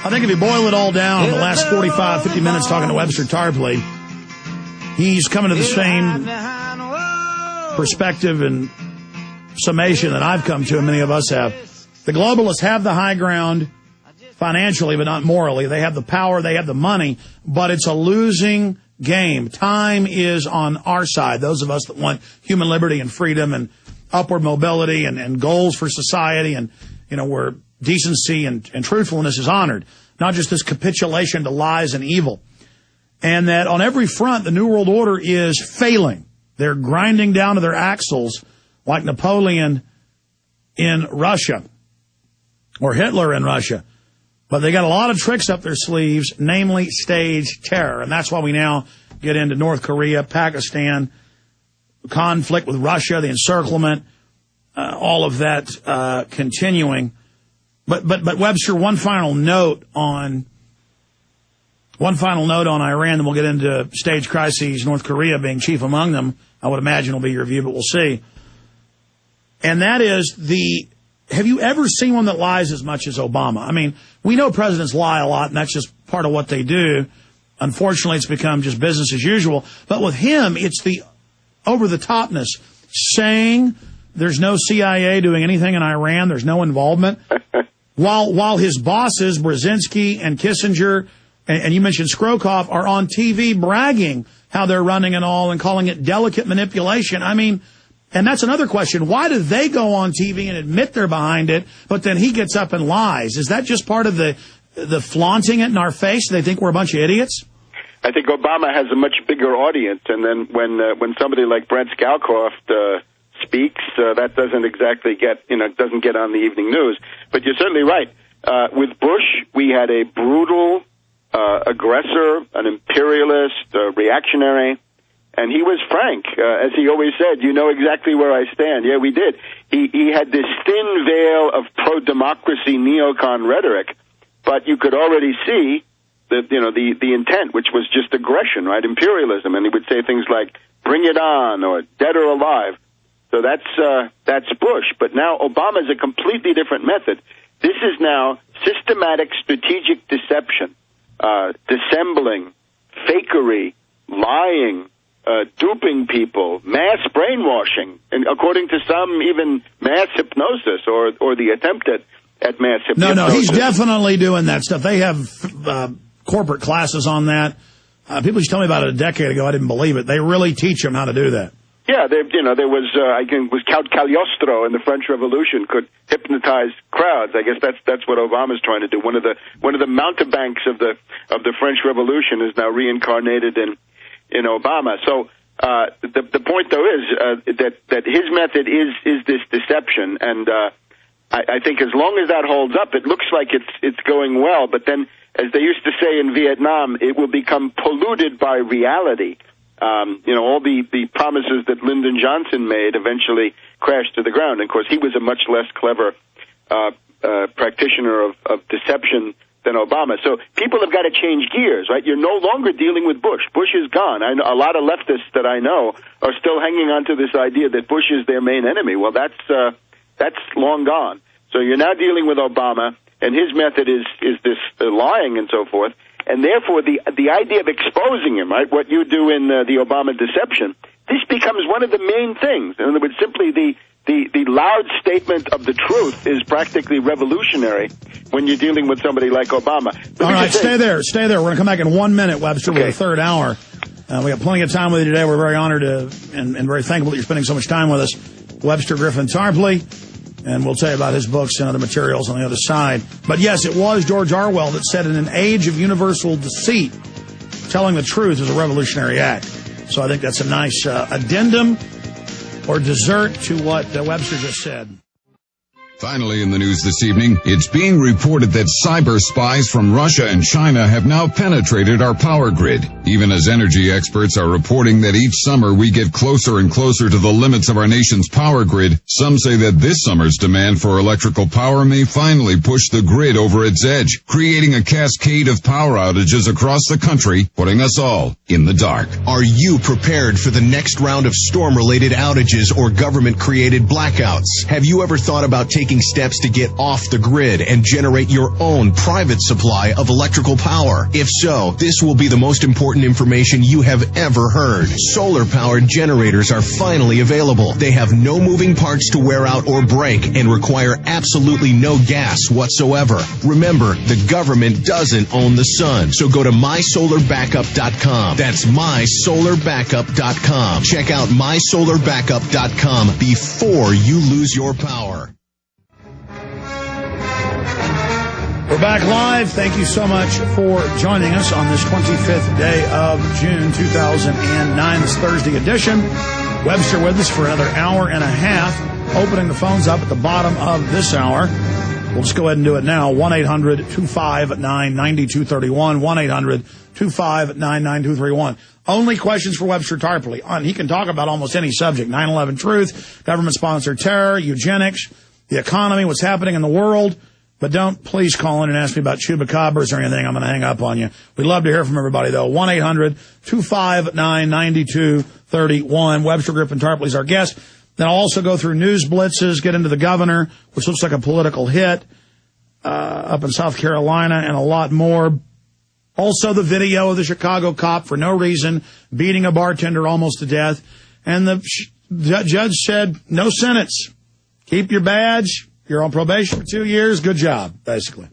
I think if you boil it all down in the last 45, 50 minutes talking to Webster Tarpley, he's coming to the same perspective and summation that I've come to, and many of us have. The globalists have the high ground financially, but not morally. They have the power, they have the money, but it's a losing game. Time is on our side, those of us that want human liberty and freedom and upward mobility and goals for society, and, you know, where decency and truthfulness is honored, not just this capitulation to lies and evil. And that on every front, the New World Order is failing. They're grinding down to their axles like Napoleon in Russia or Hitler in Russia. But they got a lot of tricks up their sleeves, namely stage terror. And that's why we now get into North Korea, Pakistan, conflict with Russia, the encirclement, all of that continuing. But Webster, one final note on Iran, then we'll get into stage crises, North Korea being chief among them. I would imagine will be your view, but we'll see. And that is have you ever seen one that lies as much as Obama? I mean, we know presidents lie a lot, and that's just part of what they do. Unfortunately, it's become just business as usual. But with him, it's the over-the-topness, saying there's no CIA doing anything in Iran, there's no involvement. While his bosses, Brzezinski and Kissinger, and you mentioned Skrokoff, are on TV bragging how they're running and all and calling it delicate manipulation. I mean, and that's another question. Why do they go on TV and admit they're behind it, but then he gets up and lies? Is that just part of the flaunting it in our face? Do they think we're a bunch of idiots? I think Obama has a much bigger audience, and then when somebody like Brent Scowcroft speaks, that doesn't exactly doesn't get on the evening news. But you're certainly right. With Bush, we had a brutal aggressor, an imperialist, reactionary, and he was frank. As he always said, you know exactly where I stand. Yeah, we did. He had this thin veil of pro-democracy neocon rhetoric, but you could already see the intent, which was just aggression, right? Imperialism. And he would say things like, bring it on, or dead or alive. So that's Bush. But now Obama's a completely different method. This is now systematic strategic deception, dissembling, fakery, lying, duping people, mass brainwashing, and according to some, even mass hypnosis or the attempt at mass hypnosis. No, he's definitely doing that stuff. They have corporate classes on that. People used to tell me about it a decade ago. I didn't believe it. They really teach them how to do that. Yeah, there was Count Cagliostro in the French Revolution could hypnotize crowds. I guess that's what Obama's trying to do. One of the mountebanks of the French Revolution is now reincarnated in Obama. So the point though is that his method is this deception, and I think as long as that holds up, it looks like it's going well. But then, as they used to say in Vietnam, it will become polluted by reality. All the promises that Lyndon Johnson made eventually crashed to the ground. And of course, he was a much less clever practitioner of deception than Obama. So people have got to change gears, right? You're no longer dealing with Bush. Bush is gone. I know a lot of leftists that I know are still hanging on to this idea that Bush is their main enemy. Well, that's long gone. So you're now dealing with Obama, and his method is this lying and so forth. And therefore, the idea of exposing him, right, what you do in the Obama deception, this becomes one of the main things. In other words, simply the loud statement of the truth is practically revolutionary when you're dealing with somebody like Obama. All right, stay there. We're going to come back in 1 minute, Webster, with the third hour. We got plenty of time with you today. We're very honored and very thankful that you're spending so much time with us. Webster Griffin Tarpley. And we'll tell you about his books and other materials on the other side. But yes, it was George Orwell that said, in an age of universal deceit, telling the truth is a revolutionary act. So I think that's a nice addendum or dessert to what Webster just said. Finally in the news this evening, it's being reported that cyber spies from Russia and China have now penetrated our power grid. Even as energy experts are reporting that each summer we get closer and closer to the limits of our nation's power grid, some say that this summer's demand for electrical power may finally push the grid over its edge, creating a cascade of power outages across the country, putting us all in the dark. Are you prepared for the next round of storm-related outages or government-created blackouts? Have you ever thought about taking taking steps to get off the grid and generate your own private supply of electrical power? If so, this will be the most important information you have ever heard. Solar-powered generators are finally available. They have no moving parts to wear out or break and require absolutely no gas whatsoever. Remember, the government doesn't own the sun, so go to mysolarbackup.com. That's mysolarbackup.com. Check out mysolarbackup.com before you lose your power. We're back live. Thank you so much for joining us on this 25th day of June 2009, this Thursday edition. Webster with us for another hour and a half, opening the phones up at the bottom of this hour. We'll just go ahead and do it now. 1-800-259-9231. 1-800-259-9231. Only questions for Webster Tarpley. He can talk about almost any subject. 9/11 truth, government-sponsored terror, eugenics, the economy, what's happening in the world. But don't please call in and ask me about chupacabras or anything. I'm going to hang up on you. We'd love to hear from everybody, though. 1-800-259-9231. Webster Griffin Tarpley's our guest. Then I'll also go through news blitzes, get into the governor, which looks like a political hit, up in South Carolina, and a lot more. Also the video of the Chicago cop for no reason beating a bartender almost to death. And the judge said, no sentence. Keep your badge. You're on probation for 2 years. Good job, basically.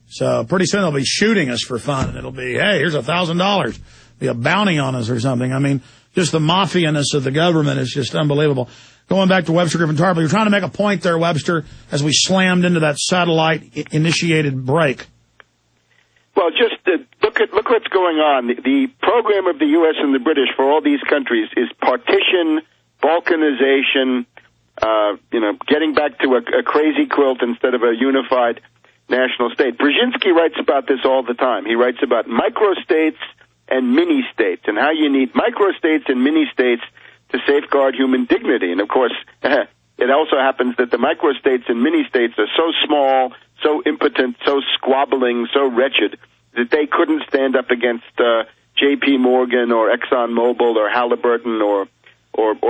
So pretty soon they'll be shooting us for fun. And it'll be, hey, here's $1,000. Be a bounty on us or something. I mean, just the mafia-ness of the government is just unbelievable. Going back to Webster Griffin Tarpley, you're trying to make a point there, Webster, as we slammed into that satellite-initiated break. Well, just look what's going on. The program of the U.S. and the British for all these countries is partition, balkanization, getting back to a crazy quilt instead of a unified national state. Brzezinski writes about this all the time. He writes about microstates and mini-states and how you need microstates and mini-states to safeguard human dignity. And, of course, it also happens that the microstates and mini-states are so small, so impotent, so squabbling, so wretched that they couldn't stand up against J.P. Morgan or ExxonMobil or Halliburton or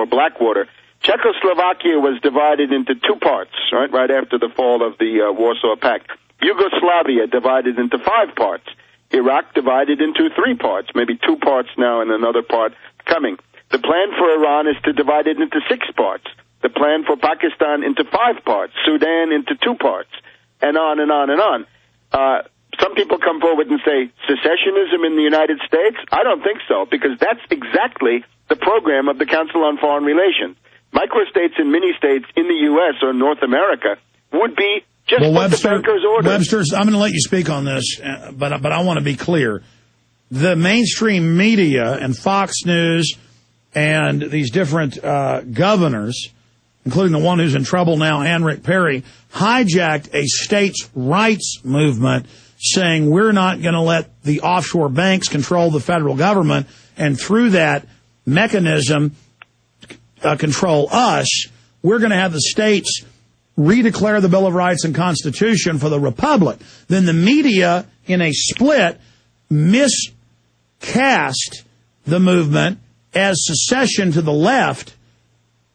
Blackwater. Czechoslovakia was divided into two parts, right after the fall of the Warsaw Pact. Yugoslavia divided into 5 parts. Iraq divided into 3 parts, maybe 2 parts now and another part coming. The plan for Iran is to divide it into 6 parts. The plan for Pakistan into 5 parts. Sudan into 2 parts. And on and on and on. Some people come forward and say, secessionism in the United States? I don't think so, because that's exactly the program of the Council on Foreign Relations. Microstates and mini-states in the U.S. or North America would be just what the bankers ordered. Webster, I'm going to let you speak on this, but I want to be clear. The mainstream media and Fox News and these different governors, including the one who's in trouble now, Rick Perry, hijacked a states' rights movement saying we're not going to let the offshore banks control the federal government, and through that mechanism control us. We're going to have the states redeclare the Bill of Rights and Constitution for the Republic. Then the media, in a split, miscast the movement as secession to the left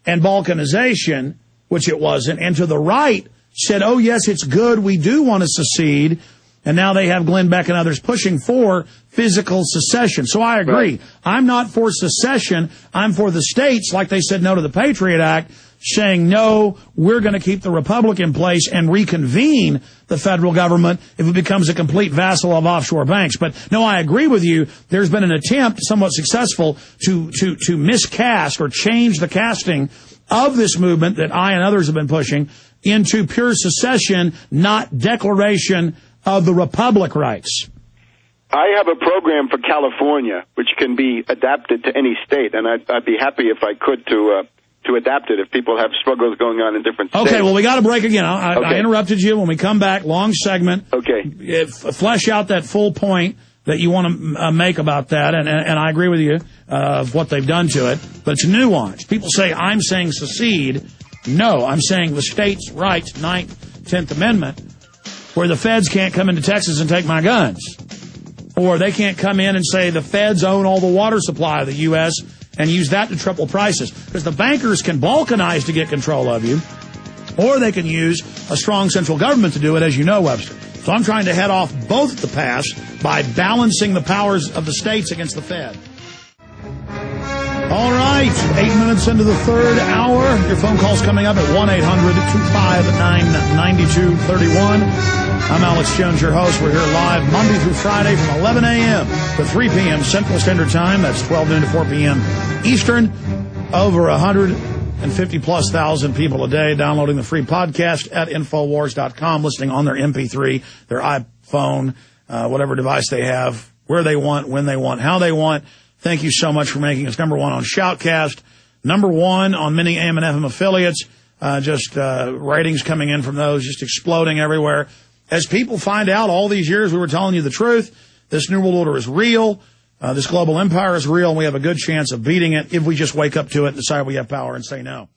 and balkanization, which it wasn't, and to the right said, oh, yes, it's good, we do want to secede, and now they have Glenn Beck and others pushing for physical secession. So I agree. Right. I'm not for secession. I'm for the states, like they said no to the Patriot Act, saying, no, we're going to keep the Republic in place and reconvene the federal government if it becomes a complete vassal of offshore banks. But, no, I agree with you. There's been an attempt, somewhat successful, to miscast or change the casting of this movement that I and others have been pushing into pure secession, not declaration of the Republic rights. I have a program for California which can be adapted to any state, and I'd be happy if I could to adapt it if people have struggles going on in different states. Okay, well, we got to break again. I interrupted you. When we come back, long segment. Okay. Flesh out that full point that you want to make about that, and I agree with you of what they've done to it, but it's nuanced. People say, I'm saying secede. No, I'm saying the states' rights, 9th, 10th Amendment, where the feds can't come into Texas and take my guns. Or they can't come in and say the feds own all the water supply of the U.S. and use that to triple prices. Because the bankers can balkanize to get control of you. or they can use a strong central government to do it, as you know, Webster. So I'm trying to head off both the paths by balancing the powers of the states against the Fed. All right, 8 minutes into the third hour. Your phone call's coming up at 1-800-259-9231. I'm Alex Jones, your host. We're here live Monday through Friday from 11 a.m. to 3 p.m. Central Standard Time. That's 12 noon to 4 p.m. Eastern. Over 150-plus thousand people a day downloading the free podcast at Infowars.com, listening on their MP3, their iPhone, whatever device they have, where they want, when they want, how they want. Thank you so much for making us number one on Shoutcast, number one on many AM and FM affiliates, ratings coming in from those, just exploding everywhere. As people find out all these years we were telling you the truth, this New World Order is real, this global empire is real, and we have a good chance of beating it if we just wake up to it and decide we have power and say no.